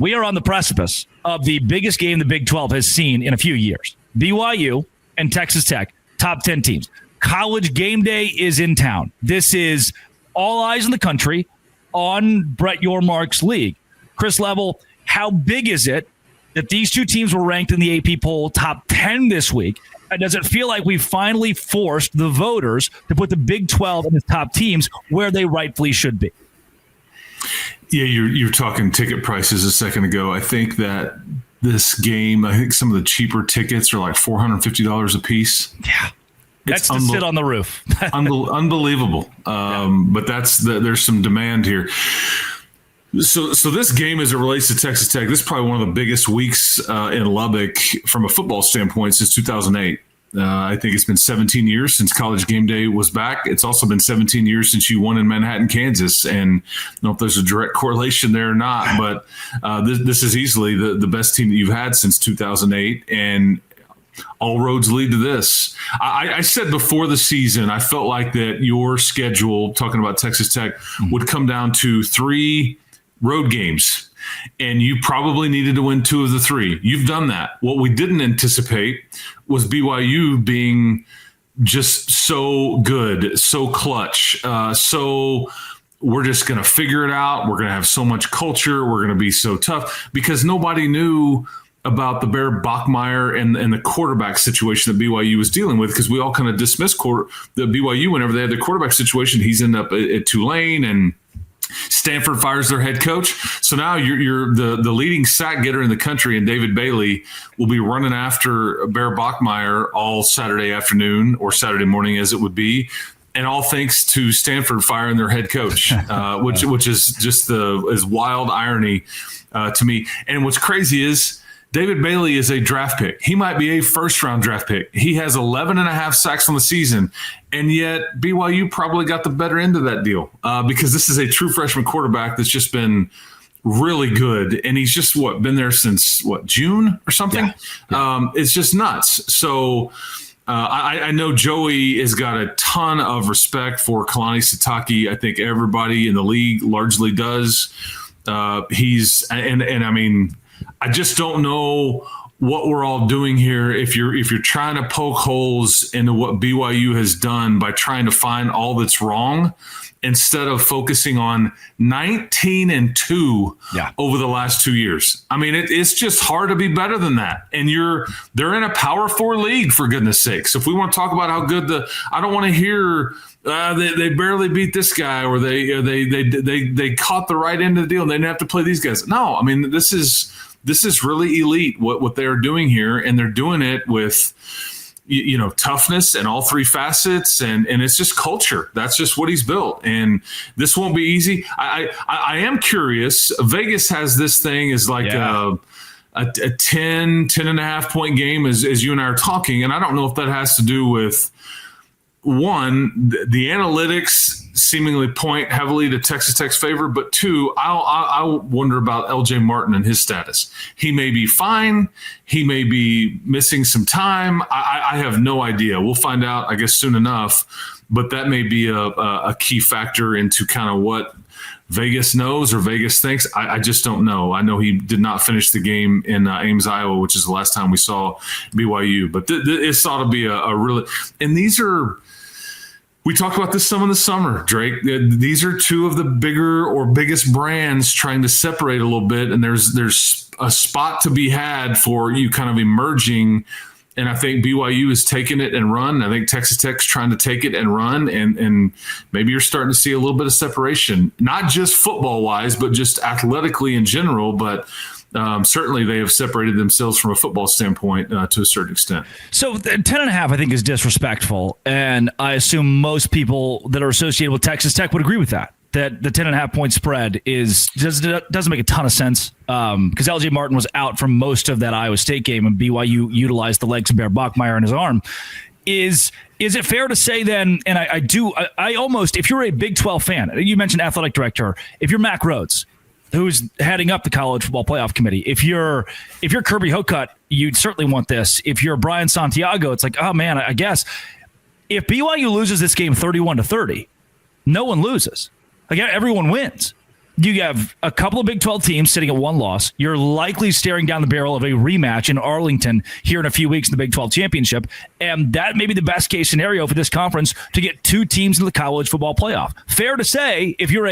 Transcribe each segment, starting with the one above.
We are on the precipice of the biggest game the Big 12 has seen in a few years. BYU and Texas Tech, top 10 teams. College game day is in town. This is all eyes in the country on Brett Yormark's league. Chris Level, how big is it that these two teams were ranked in the AP poll top 10 this week? And does it feel like we finally forced the voters to put the Big 12 and the top teams where they rightfully should be? Yeah, you're talking ticket prices a second ago. I think that this game, I think some of the cheaper tickets are like $450 a piece. Yeah. That's to sit on the roof. Unbelievable. But there's some demand here. So this game, as it relates to Texas Tech, this is probably one of the biggest weeks in Lubbock from a football standpoint since 2008. I think it's been 17 years since College Game Day was back. It's also been 17 years since you won in Manhattan, Kansas. And I don't know if there's a direct correlation there or not, but this is easily the best team that you've had since 2008. And all roads lead to this. I said before the season, I felt like that your schedule, talking about Texas Tech, would come down to 3 road games. And you probably needed to win 2 of the 3. You've done that. What we didn't anticipate was BYU being just so good, so clutch, so we're just going to figure it out. We're going to have so much culture. We're going to be so tough because nobody knew about the Bear Bachmeier and the quarterback situation that BYU was dealing with, because we all kind of dismissed the BYU whenever they had their quarterback situation. He's ended up at Tulane, and Stanford fires their head coach. So now you're the leading sack getter in the country, and David Bailey will be running after Bear Bachmeier all Saturday afternoon or Saturday morning, as it would be. And all thanks to Stanford firing their head coach, which is just is wild irony to me. And what's crazy is David Bailey is a draft pick. He might be a first-round draft pick. He has 11.5 sacks on the season, and yet BYU probably got the better end of that deal because this is a true freshman quarterback that's just been really good, and he's just, been there since, June or something? Yeah. It's just nuts. So I know Joey has got a ton of respect for Kalani Sitake. I think everybody in the league largely does. I mean, I just don't know what we're all doing here. If you're trying to poke holes into what BYU has done by trying to find all that's wrong, instead of focusing on 19-2 over the last 2 years. I mean, it's just hard to be better than that. And they're in a Power 4 league, for goodness sakes. If we want to talk about how good I don't want to hear they barely beat this guy, or they caught the right end of the deal and they didn't have to play these guys. No, I mean, this is really elite what they're doing here, and they're doing it with toughness and all 3 facets, and it's just culture. That's just what he's built, and this won't be easy. I am curious. Vegas has this thing as like a 10.5 point game as you and I are talking, and I don't know if that has to do with, one, the analytics seemingly point heavily to Texas Tech's favor, but 2, I wonder about LJ Martin and his status. He may be fine. He may be missing some time. I have no idea. We'll find out, I guess, soon enough, but that may be a key factor into kind of what Vegas knows or Vegas thinks. I just don't know. I know he did not finish the game in Ames, Iowa, which is the last time we saw BYU, but it's ought to be a really – and these are – we talked about this some in the summer, Drake. These are 2 of the bigger or biggest brands trying to separate a little bit, and there's a spot to be had for you kind of emerging. And I think BYU is taking it and run. I think Texas Tech's trying to take it and run, and maybe you're starting to see a little bit of separation, not just football-wise, but just athletically in general. But certainly they have separated themselves from a football standpoint to a certain extent. So 10.5, I think, is disrespectful. And I assume most people that are associated with Texas Tech would agree with that the 10.5 point spread doesn't make a ton of sense. Because LJ Martin was out for most of that Iowa State game, and BYU utilized the legs of Bear Bachmeier in his arm. Is it fair to say then, and I almost, if you're a Big 12 fan, you mentioned athletic director, if you're Mac Rhodes, who's heading up the college football playoff committee, if you're Kirby Hocutt, you'd certainly want this. If you're Brian Santiago, it's like, oh man, I guess if BYU loses this game 31-30, no one loses. Like, everyone wins. You have a couple of Big 12 teams sitting at one loss. You're likely staring down the barrel of a rematch in Arlington here in a few weeks in the Big 12 championship. And that may be the best case scenario for this conference to get two teams in the college football playoff. Fair to say, if you're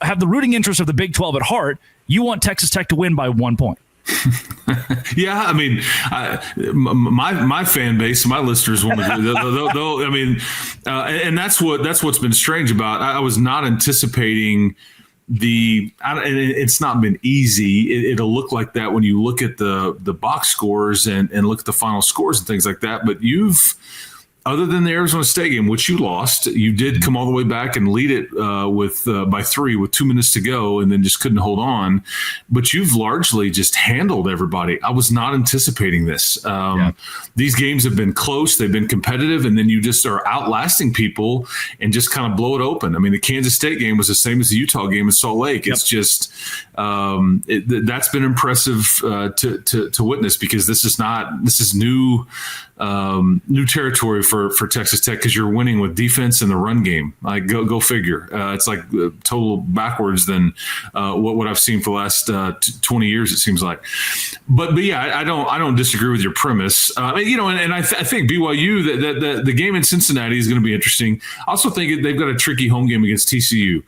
have the rooting interest of the Big 12 at heart, you want Texas Tech to win by 1 point. Yeah, I mean, my fan base, my listeners want to. I mean, and that's what's been strange about. I was not anticipating it's not been easy. It'll look like that when you look at the box scores and look at the final scores and things like that. But other than the Arizona State game, which you lost, you did come all the way back and lead it by 3 with 2 minutes to go, and then just couldn't hold on. But you've largely just handled everybody. I was not anticipating this. These games have been close. They've been competitive, and then you just are outlasting people and just kind of blow it open. I mean, the Kansas State game was the same as the Utah game in Salt Lake. It's just that's been impressive to witness, because this is new territory for Texas Tech, because you're winning with defense and the run game. Like go figure. It's like total backwards than what I've seen for the last 20 years. It seems like, but yeah, I don't disagree with your premise. And I think BYU that the game in Cincinnati is going to be interesting. I also think they've got a tricky home game against TCU.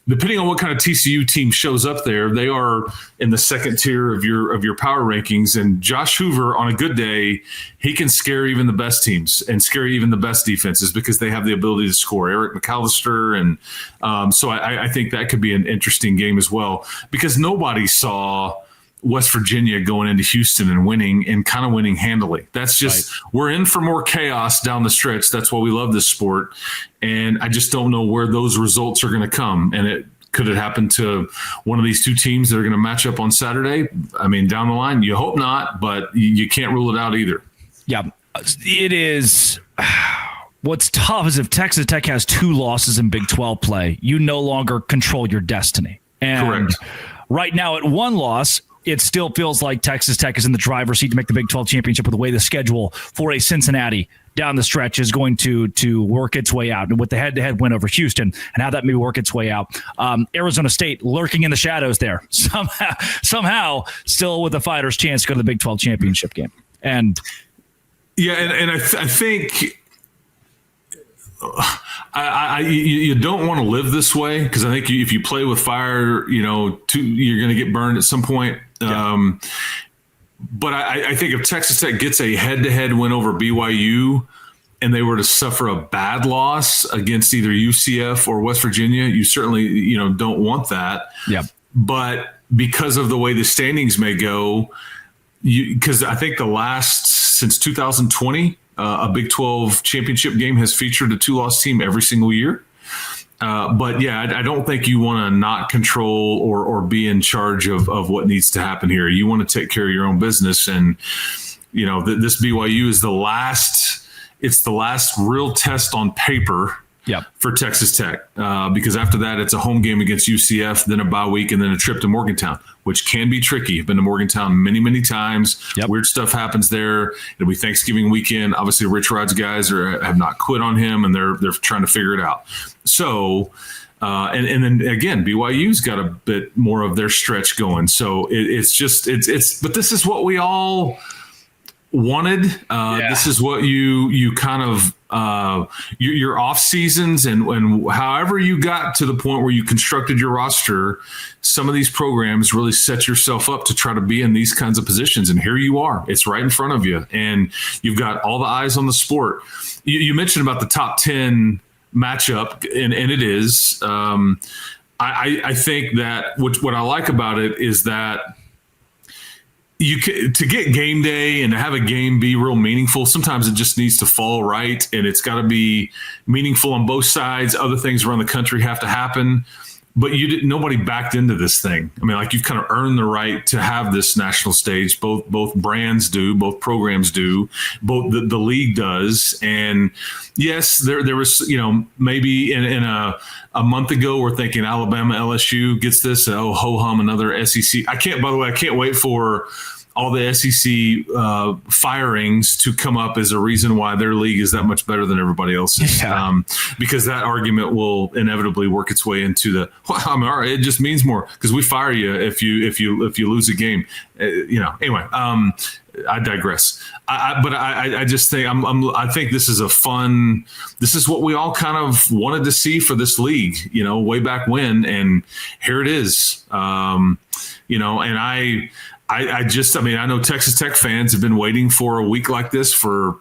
Depending on what kind of TCU team shows up there, they are in the second tier of your power rankings. And Josh Hoover, on a good day, he can scare even the best teams and scare even the best defenses, because they have the ability to score. Eric McAllister, and so I think that could be an interesting game as well, because nobody saw West Virginia going into Houston and winning handily. That's just right. We're in for more chaos down the stretch. That's why we love this sport. And I just don't know where those results are going to come. And could it happen to one of these two teams that are going to match up on Saturday? I mean, down the line, you hope not, but you can't rule it out either. Yeah, it is. What's tough is if Texas Tech has 2 losses in Big 12 play, you no longer control your destiny. And correct. Right now at 1 loss, it still feels like Texas Tech is in the driver's seat to make the Big 12 championship, with the way the schedule for a Cincinnati down the stretch is going to work its way out, and with the head-to-head win over Houston and how that may work its way out. Arizona State lurking in the shadows there, somehow still with a fighter's chance to go to the Big 12 championship game. And yeah, and I think you don't want to live this way, because I think if you play with fire, you're going to get burned at some point. Yeah. But I think if Texas Tech gets a head-to-head win over BYU and they were to suffer a bad loss against either UCF or West Virginia, you certainly don't want that. Yeah. But because of the way the standings may go, because I think since 2020, a Big 12 championship game has featured a 2-loss team every single year. But yeah, I don't think you want to not control or be in charge of what needs to happen here. You want to take care of your own business. And, this BYU is it's the last real test on paper for Texas Tech, because after that, it's a home game against UCF, then a bye week, and then a trip to Morgantown, which can be tricky. I've been to Morgantown many, many times. Yep. Weird stuff happens there. It'll be Thanksgiving weekend. Obviously, Rich Rod's guys have not quit on him, and they're trying to figure it out. So, and then again, BYU's got a bit more of their stretch going. So it's but this is what we all wanted. This is what you kind of your off seasons and however you got to the point where you constructed your roster, some of these programs really set yourself up to try to be in these kinds of positions. And here you are, it's right in front of you, and you've got all the eyes on the sport. You mentioned about the top 10 matchup, and it is. I think that what I like about it is that to get game day and to have a game be real meaningful, sometimes it just needs to fall right, and it's got to be meaningful on both sides. Other things around the country have to happen, but nobody backed into this thing. I mean, like, you've kind of earned the right to have this national stage. Both brands do, both programs do, both the league does. And yes, there was, maybe in a month ago, we're thinking Alabama, LSU gets this. Oh, ho hum, another SEC. By the way, I can't wait for all the SEC firings to come up as a reason why their league is that much better than everybody else's. Yeah. Because that argument will inevitably work its way into the, well, I mean, all right, it just means more because we fire you if you lose a game. Anyway, I digress. I just think I think this is a fun. This is what we all kind of wanted to see for this league, way back when, and here it is. And I know Texas Tech fans have been waiting for a week like this for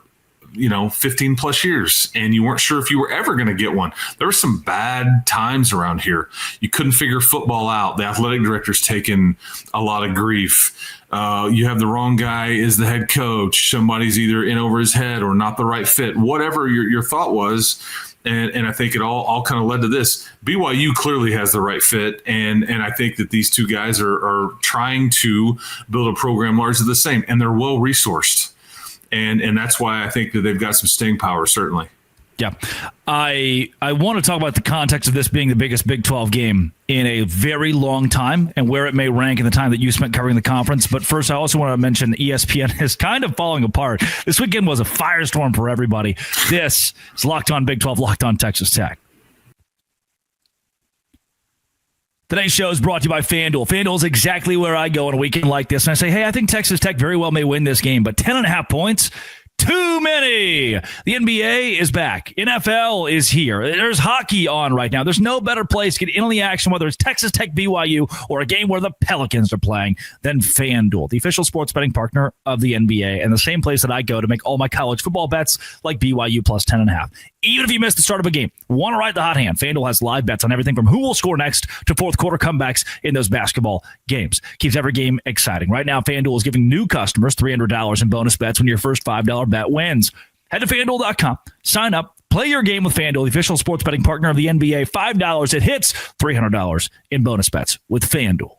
15 plus years, and you weren't sure if you were ever going to get one. There were some bad times around here. You couldn't figure football out. The athletic director's taken a lot of grief. You have the wrong guy as the head coach. Somebody's either in over his head or not the right fit. Whatever your thought was, and I think it all kind of led to this. BYU clearly has the right fit, and I think that these two guys are trying to build a program largely the same, and they're well resourced. And that's why I think that they've got some staying power, certainly. Yeah. I want to talk about the context of this being the biggest Big 12 game in a very long time and where it may rank in the time that you spent covering the conference. But first, I also want to mention ESPN is kind of falling apart. This weekend was a firestorm for everybody. This is Locked On Big 12, Locked On Texas Tech. Today's show is brought to you by FanDuel. FanDuel is exactly where I go on a weekend like this. And I say, hey, I think Texas Tech very well may win this game, but 10.5 points, too many. The NBA is back. NFL is here. There's hockey on right now. There's no better place to get in on the action, whether it's Texas Tech, BYU, or a game where the Pelicans are playing, than FanDuel, the official sports betting partner of the NBA, and the same place that I go to make all my college football bets, like BYU plus 10.5. Even if you miss the start of a game, want to ride the hot hand, FanDuel has live bets on everything from who will score next to fourth quarter comebacks in those basketball games. Keeps every game exciting. Right now, FanDuel is giving new customers $300 in bonus bets when your first $5 bet wins. Head to FanDuel.com, sign up, play your game with FanDuel, the official sports betting partner of the NBA. $5 it hits, $300 in bonus bets with FanDuel.